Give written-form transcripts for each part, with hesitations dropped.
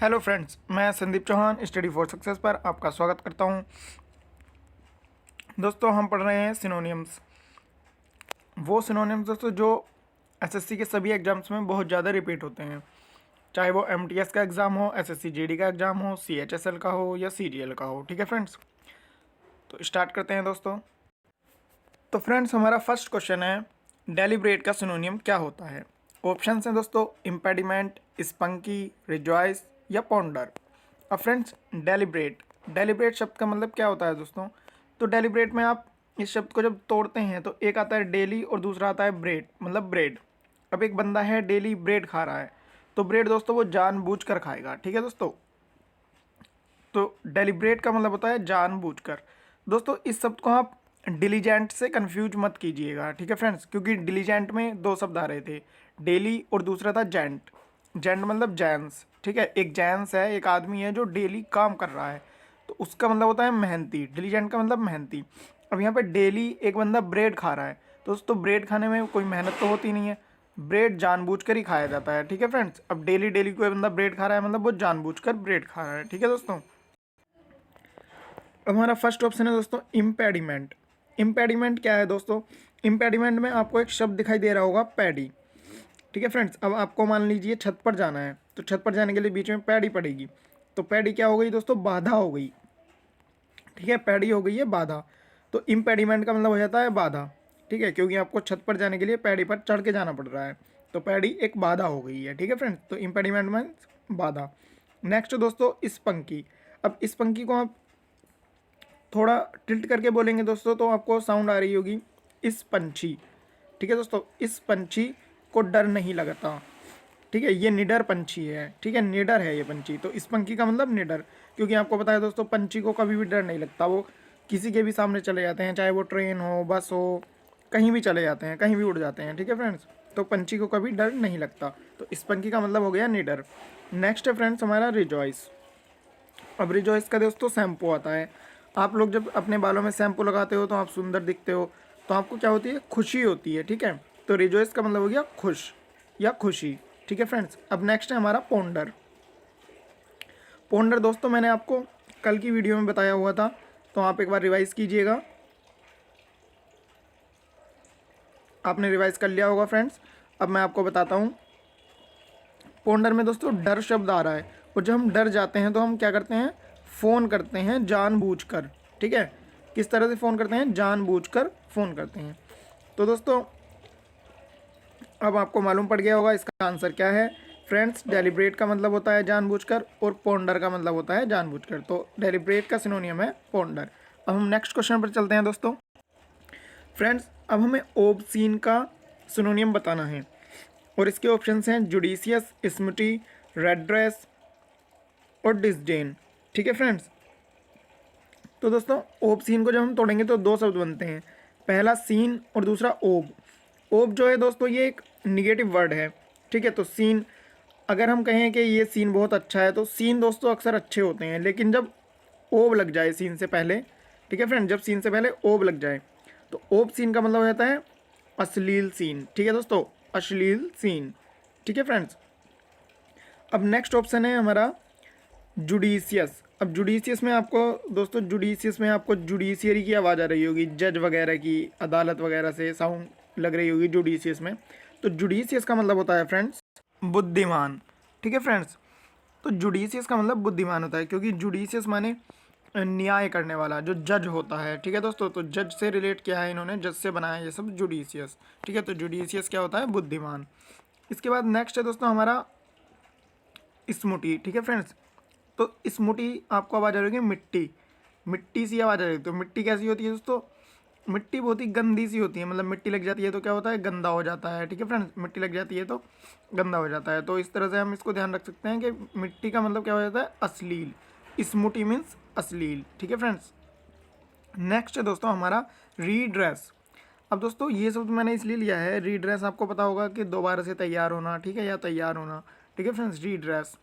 Hello friends, मैं Sandeep Chauhan study for success पर आपका स्वागत करता हूं। दोस्तों, हम पढ़ रहे हैं सिनोनियम्स। वो सिनोनियम्स दोस्तों जो एसएससी के सभी एग्जाम्स में बहुत ज़्यादा रिपीट होते हैं, चाहे वो एमटीएस का एग्ज़ाम हो, एसएससी जीडी का एग्ज़ाम हो, सीएचएसएल का हो या सीजीएल का हो। ठीक है फ्रेंड्स, तो स्टार्ट करते हैं दोस्तों। तो फ्रेंड्स, हमारा फर्स्ट क्वेश्चन है, डेलिब्रेट का सिनोनियम क्या होता है। ऑप्शन हैं दोस्तों, इम्पेडिमेंट, स्पंकी, रिजॉइस या पॉन्डर। अब फ्रेंड्स, डेलिब्रेट शब्द का मतलब क्या होता है दोस्तों। तो डेलिब्रेट में आप इस शब्द को जब तोड़ते हैं तो एक आता है डेली और दूसरा आता है ब्रेड, मतलब ब्रेड। अब एक बंदा है डेली ब्रेड खा रहा है, तो ब्रेड दोस्तों वो जानबूझकर खाएगा। ठीक है दोस्तों, तो डेलिब्रेट का मतलब होता है जानबूझकर। दोस्तों, इस शब्द को आप डिलीजेंट से कंफ्यूज मत कीजिएगा। ठीक है फ्रेंड्स, क्योंकि डिलीजेंट में दो शब्द आ रहे थे, डेली और दूसरा था जेंट। जेंट मतलब जैंस। ठीक है, एक जैंस है, एक आदमी है जो डेली काम कर रहा है, तो उसका मतलब होता है मेहनती। डिलीजेंट का मतलब मेहनती। अब यहाँ पे डेली एक बंदा ब्रेड खा रहा है, तो दोस्तों ब्रेड खाने में कोई मेहनत तो होती नहीं है, ब्रेड जानबूझकर ही खाया जाता है। ठीक है फ्रेंड्स, अब डेली डेली कोई बंदा ब्रेड खा रहा है मतलब वो जानबूझकर ब्रेड खा रहा है। ठीक है दोस्तों, अब हमारा फर्स्ट ऑप्शन है दोस्तों इम्पेडिमेंट। इम्पेडिमेंट क्या है दोस्तों। इम्पेडिमेंट में आपको एक शब्द दिखाई दे रहा होगा, पैडी। ठीक है फ्रेंड्स, अब आपको मान लीजिए छत पर जाना है, तो छत पर जाने के लिए बीच में पैडी पड़ेगी, तो पैडी क्या हो गई दोस्तों, बाधा हो गई। ठीक है, पैडी हो गई है बाधा, तो इम्पेडिमेंट का मतलब हो जाता है बाधा। ठीक है, क्योंकि आपको छत पर जाने के लिए पैडी पर चढ़ के जाना पड़ रहा है, तो पैडी एक बाधा हो गई है। ठीक है फ्रेंड्स, तो इम्पेडिमेंट मीन्स बाधा। नेक्स्ट दोस्तों स्पंकी। अब स्पंकी को आप थोड़ा टिल्ट करके बोलेंगे दोस्तों तो आपको साउंड आ रही होगी, इस पंछी। ठीक है दोस्तों, इस पंछी को डर नहीं लगता। ठीक है, ये निडर पंछी है। ठीक है, निडर है ये पंछी, तो इस पंखी का मतलब निडर। क्योंकि आपको पता है दोस्तों, पंछी को कभी भी डर नहीं लगता, वो किसी के भी सामने चले जाते हैं, चाहे वो ट्रेन हो, बस हो, कहीं भी चले जाते हैं, कहीं भी उड़ जाते हैं। ठीक है फ्रेंड्स, तो पंछी को कभी डर नहीं लगता, तो इस पंखी का मतलब हो गया निडर। नेक्स्ट है फ्रेंड्स हमारा रिजॉइस। अब रिजॉइस का दोस्तों शैम्पू आता है। आप लोग जब अपने बालों में शैम्पू लगाते हो तो आप सुंदर दिखते हो, तो आपको क्या होती है, खुशी होती है। ठीक है, तो रिजॉइस का मतलब हो गया खुश या खुशी। ठीक है फ्रेंड्स, अब नेक्स्ट है हमारा पोंडर। पोंडर दोस्तों मैंने आपको कल की वीडियो में बताया हुआ था, तो आप एक बार रिवाइज कीजिएगा। आपने रिवाइज कर लिया होगा फ्रेंड्स। अब मैं आपको बताता हूँ, पोंडर में दोस्तों डर शब्द आ रहा है, और जब हम डर जाते हैं तो हम क्या करते हैं, फ़ोन करते हैं जानबूझकर। ठीक है, किस तरह से फ़ोन करते हैं, जानबूझकर फ़ोन करते हैं। तो दोस्तों अब आपको मालूम पड़ गया होगा इसका आंसर क्या है। फ्रेंड्स, डेलिब्रेट का मतलब होता है जानबूझकर और पोंडर का मतलब होता है जानबूझकर, तो डेलिब्रेट का सिनोनियम है पोंडर। अब हम नेक्स्ट क्वेश्चन पर चलते हैं दोस्तों। फ्रेंड्स, अब हमें ओबसीन का सिनोनियम बताना है, और इसके ऑप्शंस हैं जुडिशियस, स्मूटी, रेड्रेस और डिसडेन। ठीक है फ्रेंड्स, तो दोस्तों ओब सीन को जब हम तोड़ेंगे तो दो शब्द बनते हैं, पहला सीन और दूसरा ओब। ओब जो है दोस्तों ये एक निगेटिव वर्ड है। ठीक है, तो सीन, अगर हम कहें कि ये सीन बहुत अच्छा है, तो सीन दोस्तों अक्सर अच्छे होते हैं, लेकिन जब ओब लग जाए सीन से पहले, ठीक है फ्रेंड, जब सीन से पहले ओब लग जाए, तो ओब सीन का मतलब हो जाता है अश्लील सीन। ठीक है दोस्तों, अश्लील सीन। ठीक है फ्रेंड्स, अब नेक्स्ट ऑप्शन है हमारा जुडिशियस। अब जुडिशियस में आपको दोस्तों, जुडिशियस में आपको जुडिशियरी की आवाज़ आ रही होगी, जज वगैरह की, अदालत वगैरह से साउंड लग रही होगी जुडिशियस में। तो जुडिशियस का मतलब होता है फ्रेंड्स बुद्धिमान। ठीक है फ्रेंड्स, तो जुडिशियस का मतलब बुद्धिमान होता है, क्योंकि जुडिशियस माने न्याय करने वाला, जो जज होता है। ठीक है दोस्तों, तो जज से रिलेट किया है इन्होंने, जज से बनाया है ये सब जुडिशियस। ठीक है, तो जुडिशियस क्या होता है, बुद्धिमान। इसके बाद नेक्स्ट है दोस्तों हमारा स्मूटी। ठीक है फ्रेंड्स, तो स्मूटी आपको आवाज़ आ रही है मिट्टी, मिट्टी सी आवाज़ आ रही है। तो मिट्टी कैसी होती है दोस्तों, मिट्टी बहुत ही गंदी सी होती है, मतलब मिट्टी लग जाती है तो क्या होता है, गंदा हो जाता है। ठीक है फ्रेंड्स, मिट्टी लग जाती है तो गंदा हो जाता है, तो इस तरह से हम इसको ध्यान रख सकते हैं कि मिट्टी का मतलब क्या हो जाता है, अश्लील। स्मूटी मीन्स अश्लील। ठीक है फ्रेंड्स, नेक्स्ट है दोस्तों हमारा रीड्रेस। अब दोस्तों ये शब्द मैंने इसलिए लिया है, रीड्रेस आपको पता होगा कि दोबारा से तैयार होना। ठीक है, या तैयार होना। ठीक है फ्रेंड्स, रीड्रेस।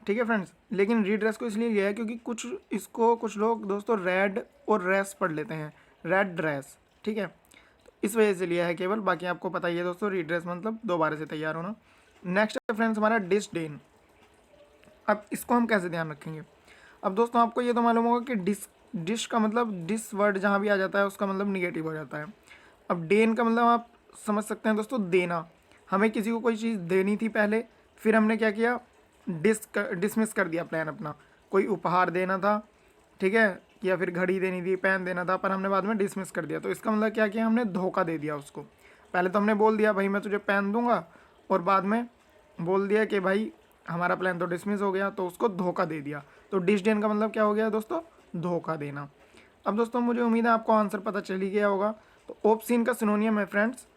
ठीक है फ्रेंड्स, लेकिन रीड्रेस को इसलिए लिया है क्योंकि कुछ लोग दोस्तों रेड और रेस पढ़ लेते हैं, रेड ड्रेस। ठीक है, तो इस वजह से लिया है केवल, बाकी आपको पता ही है दोस्तों रीड्रेस मतलब दोबारा से तैयार होना। नेक्स्ट है फ्रेंड्स हमारा डिसडेन। अब इसको हम कैसे ध्यान रखेंगे? अब दोस्तों आपको ये तो मालूम होगा कि डिश का मतलब डिस वर्ड जहाँ भी आ जाता है उसका मतलब निगेटिव हो जाता है। अब डेन का मतलब आप समझ सकते हैं दोस्तों, देना। हमें किसी को कोई चीज़ देनी थी पहले, फिर हमने क्या किया, डिसमिस कर दिया प्लान अपना। कोई उपहार देना था, ठीक है, या फिर घड़ी देनी थी, पेन देना था, पर हमने बाद में डिसमिस कर दिया। तो इसका मतलब क्या किया, हमने धोखा दे दिया उसको। पहले तो हमने बोल दिया भाई मैं तुझे पेन दूंगा, और बाद में बोल दिया कि भाई हमारा प्लान तो डिसमिस हो गया, तो उसको धोखा दे दिया। तो डिसडेन का मतलब क्या हो गया दोस्तों, धोखा देना। अब दोस्तों मुझे उम्मीद है आपको आंसर पता चल ही गया होगा। तो ऑप्शन का सिनोनियम है फ्रेंड्स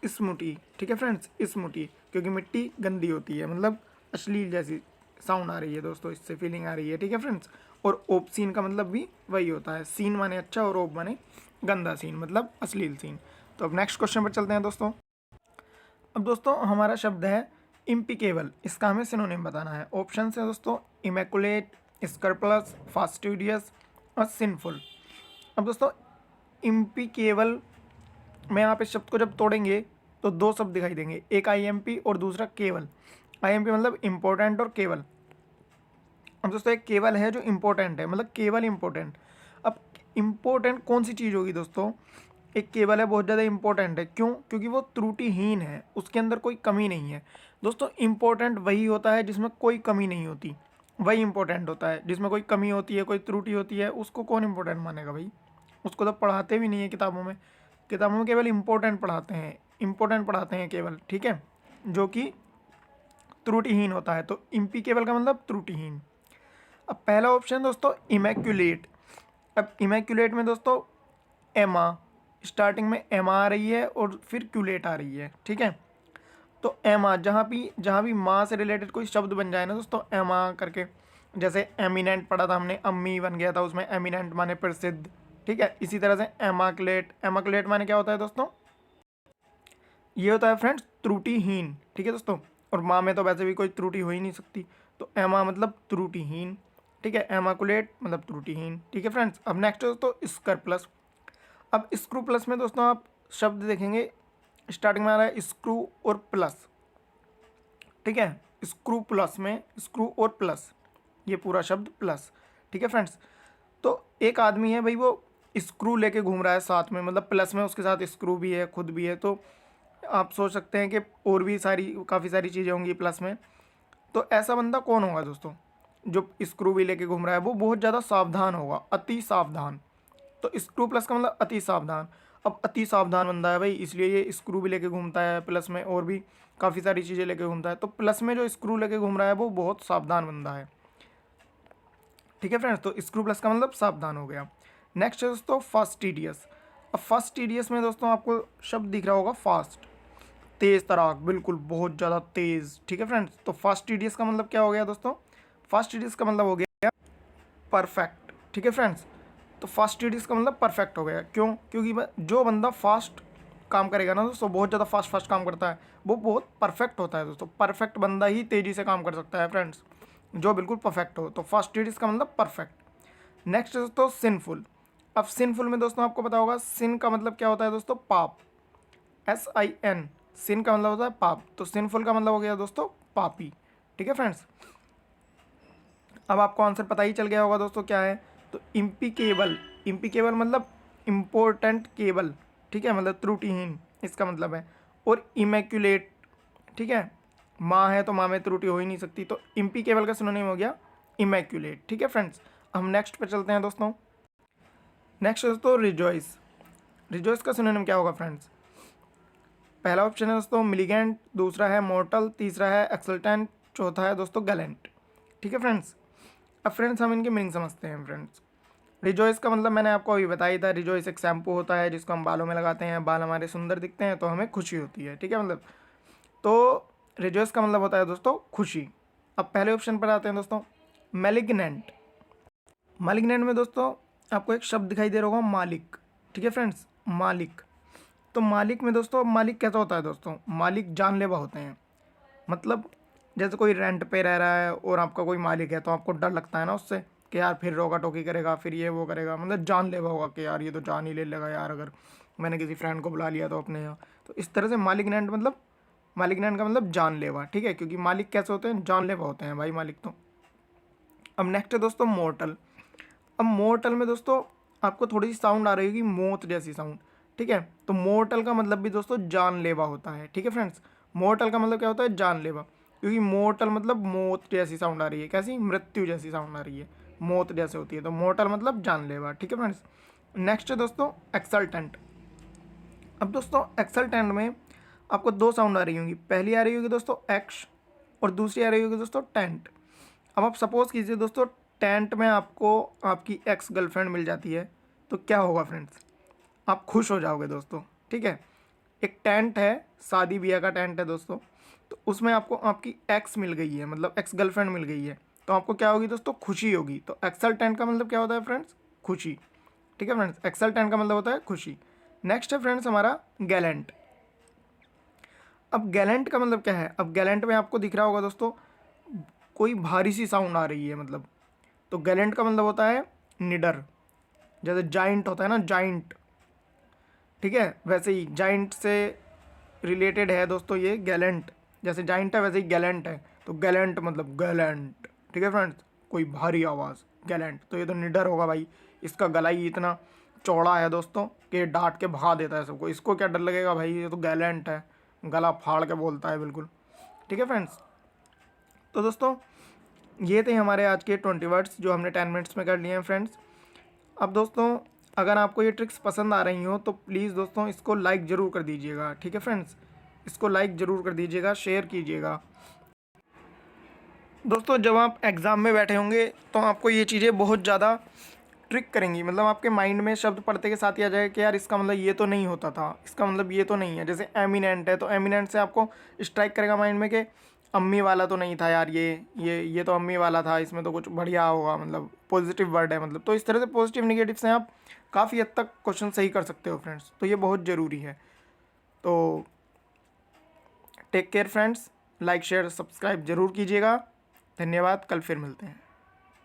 स्मूटी, ठीक है फ्रेंड्स, स्मूटी, क्योंकि मिट्टी गंदी होती है, मतलब अश्लील जैसी साउंड आ रही है दोस्तों, इससे फीलिंग आ रही है, ठीक है फ्रेंड्स। और ओप सीन का मतलब भी वही होता है, सीन माने अच्छा और ओप माने गंदा सीन, मतलब अश्लील सीन। तो अब नेक्स्ट क्वेश्चन पर चलते हैं दोस्तों। अब दोस्तों हमारा शब्द है इम्पिकेबल, इसका हमें सिनोनिम बताना है। ऑप्शन है दोस्तों इमेकुलेट, स्कर्पलस, फास्टिडियस और सिंफुल। अब दोस्तों इम्पिकेबल में आप इस शब्द को जब तोड़ेंगे तो दो शब्द दिखाई देंगे, एक आईएमपी और दूसरा केवल। आईएमपी मतलब इम्पोर्टेंट और केवल। अब दोस्तों एक केवल है जो इम्पोर्टेंट है, मतलब केवल इम्पोर्टेंट। अब इम्पोर्टेंट कौन सी चीज़ होगी दोस्तों, एक केवल है बहुत ज़्यादा इंपॉर्टेंट है, क्यों? क्योंकि वो त्रुटिहीन है, उसके अंदर कोई कमी नहीं है। दोस्तों इंपॉर्टेंट वही होता है जिसमें कोई कमी नहीं होती, वही इंपॉर्टेंट होता है। जिसमें कोई कमी होती है, कोई त्रुटि होती है, उसको कौन इंपॉर्टेंट मानेगा भाई? उसको तो पढ़ाते भी नहीं है किताबों में। किताबों में केवल इंपॉर्टेंट पढ़ाते हैं, इंपॉर्टेंट पढ़ाते हैं केवल, ठीक है, जो कि त्रुटिहीन होता है। तो इम्पिकेबल का मतलब त्रुटिहीन। अब पहला ऑप्शन दोस्तों इमैक्यूलेट। अब इमैक्यूलेट में दोस्तों एमा, स्टार्टिंग में एमा आ रही है और फिर क्यूलेट आ रही है, ठीक है। तो एमा जहाँ भी माँ से रिलेटेड कोई शब्द बन जाए ना दोस्तों, एमा करके, जैसे एमिनेंट पढ़ा था हमने, अम्मी बन गया था उसमें, एमिनेंट माने प्रसिद्ध, ठीक है। इसी तरह से एमाक्लेट, एमाक्लेट माने क्या होता है दोस्तों, ये होता है फ्रेंड्स त्रुटिहीन, ठीक है दोस्तों। और माँ में तो वैसे भी कोई त्रुटि हो ही नहीं सकती, तो एमा मतलब त्रुटिहीन, ठीक है। एमाकुलेट मतलब त्रुटिहीन, ठीक है फ्रेंड्स। अब नेक्स्ट दोस्तों स्कर प्लस। अब स्क्रू प्लस में दोस्तों आप शब्द देखेंगे, स्टार्टिंग में आ रहा है स्क्रू और प्लस, ठीक है। स्क्रू प्लस में स्क्रू और प्लस, ये पूरा शब्द प्लस, ठीक है फ्रेंड्स। तो एक आदमी है भाई, वो स्क्रू लेके घूम रहा है साथ में, मतलब प्लस में उसके साथ स्क्रू भी है, खुद भी है। तो आप सोच सकते हैं कि और भी काफ़ी सारी चीज़ें होंगी प्लस में। तो ऐसा बंदा कौन होगा दोस्तों, जो स्क्रू भी लेके घूम रहा है? वो बहुत ज़्यादा सावधान होगा, अति सावधान। तो स्क्रू प्लस का मतलब अति सावधान। अब अति सावधान बंदा है भाई, इसलिए ये स्क्रू भी लेके घूमता है, प्लस में और भी काफ़ी सारी चीज़ें लेके घूमता है। तो प्लस में जो स्क्रू लेके घूम रहा है वो बहुत सावधान बंदा है, ठीक है फ्रेंड्स। तो स्क्रू प्लस का मतलब सावधान हो गया। नेक्स्ट है दोस्तों फास्टिडियस। अब फास्टिडियस में दोस्तों आपको शब्द दिख रहा होगा फास्ट, तेज तराक, बिल्कुल बहुत ज़्यादा तेज, ठीक है फ्रेंड्स। तो फास्टिडियस का मतलब क्या हो गया दोस्तों, फास्टिडियस का मतलब हो गया परफेक्ट, ठीक है फ्रेंड्स। तो फास्टिडियस का मतलब परफेक्ट हो गया, क्यों? क्योंकि जो बंदा फास्ट काम करेगा ना दोस्तों, बहुत ज़्यादा फास्ट काम करता है, वो बहुत परफेक्ट होता है दोस्तों। परफेक्ट बंदा ही तेज़ी से काम कर सकता है फ्रेंड्स, जो बिल्कुल परफेक्ट हो। तो फास्टिडियस का मतलब परफेक्ट। नेक्स्ट दोस्तों सिंफुल। अब सिंफुल में दोस्तों आपको पता होगा सिन का मतलब क्या होता है दोस्तों, पाप, SIN, सिन का मतलब होता है पाप। तो सिंफुल का मतलब हो गया दोस्तों पापी, ठीक है फ्रेंड्स। अब आपको आंसर पता ही चल गया होगा दोस्तों क्या है। तो इम्पिकेबल, इम्पिकेबल मतलब इम्पोर्टेंट केबल, ठीक है, मतलब त्रुटिहीन इसका मतलब है। और इमैक्यूलेट, ठीक है, माँ है तो माँ में त्रुटि हो ही नहीं सकती, तो इम्पिकेबल का सिनोनिम हो गया इमैक्यूलेट, ठीक है फ्रेंड्स। हम नेक्स्ट पे चलते हैं दोस्तों। नेक्स्ट दोस्तों रिजॉइस। रिजॉइस का सिनोनिम क्या होगा फ्रेंड्स? पहला ऑप्शन है दोस्तों मिलिगेंट, दूसरा है मॉर्टल, तीसरा है एक्सल्टेंट, चौथा है दोस्तों गैलेंट, ठीक है फ्रेंड्स। अब फ्रेंड्स हम इनकी मीनिंग समझते हैं फ्रेंड्स। रिजॉइस का मतलब मैंने आपको अभी बताया था, रिजॉइस एक शैम्पू होता है जिसको हम बालों में लगाते हैं, बाल हमारे सुंदर दिखते हैं तो हमें खुशी होती है, ठीक है, मतलब। तो रिजॉइस का मतलब होता है दोस्तों खुशी। अब पहले ऑप्शन पर आते हैं दोस्तों मैलिग्नेंट। मैलिग्नेंट में दोस्तों आपको एक शब्द दिखाई दे रहा होगा मालिक, ठीक है फ्रेंड्स, मालिक। तो मालिक में दोस्तों, मालिक कैसा होता है दोस्तों, मालिक जानलेवा होते हैं। मतलब जैसे कोई रेंट पे रह रहा है और आपका कोई मालिक है, तो आपको डर लगता है ना उससे कि यार फिर रोका टोकी करेगा, फिर ये वो करेगा, मतलब जानलेवा होगा कि यार ये तो जान ही ले लेगा यार, अगर मैंने किसी फ्रेंड को बुला लिया तो अपने यहाँ। तो इस तरह से मालिग्नेंट मतलब मालिग्नैंट का मतलब जानलेवा, ठीक है, क्योंकि मालिक कैसे होते हैं, जानलेवा होते हैं भाई मालिक तो। अब नेक्स्ट है दोस्तों मोर्टल। अब मोर्टल में दोस्तों आपको थोड़ी सी साउंड आ रही होगी मौत जैसी साउंड, ठीक है, तो मोर्टल का मतलब भी दोस्तों जानलेवा होता है, ठीक है फ्रेंड्स। मोर्टल का मतलब क्या होता है, जानलेवा, क्योंकि मोर्टल मतलब मौत जैसी साउंड आ रही है, कैसी, मृत्यु जैसी साउंड आ रही है, मौत जैसे होती है, तो मोर्टल मतलब जानलेवा, ठीक है फ्रेंड्स। नेक्स्ट है दोस्तों एक्सल्टेंट। अब दोस्तों एक्सल्टेंट में आपको दो साउंड आ रही होंगी, पहली आ रही होगी दोस्तों एक्स और दूसरी आ रही होगी दोस्तों टेंट। अब आप सपोज कीजिए दोस्तों टेंट में आपको आपकी एक्स गर्लफ्रेंड मिल जाती है, तो क्या होगा फ्रेंड्स, आप खुश हो जाओगे दोस्तों, ठीक है। एक टेंट है, शादी ब्याह का टेंट है दोस्तों, तो उसमें आपको आपकी एक्स मिल गई है, मतलब एक्स गर्लफ्रेंड मिल गई है, तो आपको क्या होगी दोस्तों, खुशी होगी। तो एक्सल टेंट का मतलब क्या होता है फ्रेंड्स, खुशी, ठीक है फ्रेंड्स, एक्सल टेंट का मतलब होता है खुशी। नेक्स्ट है फ्रेंड्स हमारा गैलेंट। अब गैलेंट का मतलब क्या है, अब गैलेंट में आपको दिख रहा होगा दोस्तों कोई भारी सी साउंड आ रही है, मतलब, तो गैलेंट का मतलब होता है निडर, जैसे जाइंट होता है ना, जाइंट, ठीक है, वैसे ही जाइंट से रिलेटेड है दोस्तों ये गैलेंट, जैसे जाइंट है वैसे ही गैलेंट है, तो गैलेंट मतलब गैलेंट, ठीक है फ्रेंड्स, कोई भारी आवाज़, गैलेंट, तो ये तो निडर होगा भाई, इसका गला ही इतना चौड़ा है दोस्तों कि ये डांट के भगा देता है सबको, इसको क्या डर लगेगा भाई, ये तो गैलेंट है, गला फाड़ के बोलता है बिल्कुल, ठीक है फ्रेंड्स। तो दोस्तों ये थे हमारे आज के 20 वर्ड्स जो हमने 10 मिनट्स में कर लिए हैं फ्रेंड्स। अब दोस्तों अगर आपको ये ट्रिक्स पसंद आ रही हो तो प्लीज़ दोस्तों इसको लाइक ज़रूर कर दीजिएगा, ठीक है फ्रेंड्स, इसको लाइक ज़रूर कर दीजिएगा, शेयर कीजिएगा। दोस्तों जब आप एग्ज़ाम में बैठे होंगे तो आपको ये चीज़ें बहुत ज़्यादा ट्रिक करेंगी, मतलब आपके माइंड में शब्द पढ़ते के साथ ही आ जाएगा कि यार इसका मतलब ये तो नहीं होता था, इसका मतलब ये तो नहीं है, जैसे एमिनेंट है तो एमिनेंट से आपको स्ट्राइक करेगा माइंड में कि अम्मी वाला तो नहीं था यार, ये तो अम्मी वाला था, इसमें तो कुछ बढ़िया होगा, मतलब पॉजिटिव वर्ड है, मतलब, तो इस तरह से पॉजिटिव निगेटिव से आप काफ़ी हद तक क्वेश्चन सही कर सकते हो फ्रेंड्स, तो ये बहुत ज़रूरी है। तो take care friends, like share subscribe जरूर कीजिएगा, धन्यवाद, कल फिर मिलते हैं।